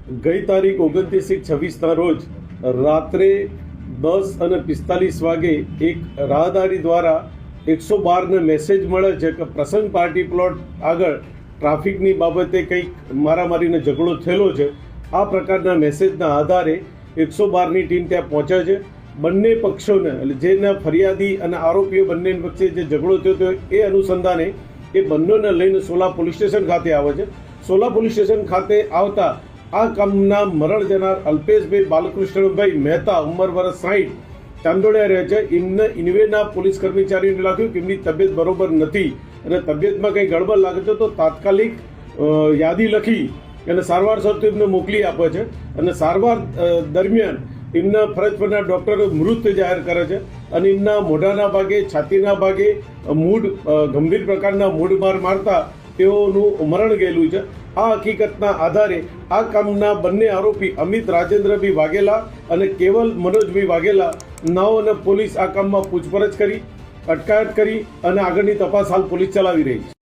ગઈ તારીખ 29/26 રોજ રાત્રે 10:45 વાગે એક રાહદારી દ્વારા 112 ને મેસેજ મળે છે કે પ્રસંગ પાર્ટી પ્લોટ આગળ ટ્રાફિકની બાબતે કંઈક મારામારીનો ઝઘડો થયેલો છે। આ પ્રકારના મેસેજના આધારે 112ની ટીમ ત્યાં પહોંચે છે। બંને પક્ષોને એટલે જેના ફરિયાદી અને આરોપીઓ બંને વચ્ચે જે ઝઘડો થયો હતો એ અનુસંધાને એ બંનેને લઈને સોલા પોલીસ સ્ટેશન ખાતે આવે છે। સોલા પોલીસ સ્ટેશન ખાતે આવતા આ કામના મરણ જનાર અલ્પેશભાઈ બાલકૃષ્ણભાઈ મહેતા ઉંમર વર્ષ 60 ચાંદોડિયા રહે છે। એમને ઇન્વેના પોલીસ કર્મચારીને લાગ્યું કે એમની તબિયત બરોબર નથી અને તબિયતમાં કંઈ ગડબડ લાગે છે તો તાત્કાલિક યાદી લખી અને સારવાર સર્વે એમને મોકલી આપે છે અને સારવાર દરમિયાન એમના ફરજ પરના ડૉક્ટરો મૃત જાહેર કરે છે અને એમના મોઢાના ભાગે છાતીના ભાગે ગંભીર પ્રકારના મૂઢ મારતા તેઓનું મરણ ગયેલું છે। આ હકીકતના આધારે આ કામના બંને આરોપી અમિત રાજેન્દ્રભાઈ વાઘેલા અને કેવલ મનોજભાઈ વાઘેલા નાઓને પોલીસ આ કામમાં પૂછપરછ કરી અટકાયત કરી અને આગળની તપાસ હાલ પોલીસ ચલાવી રહી છે।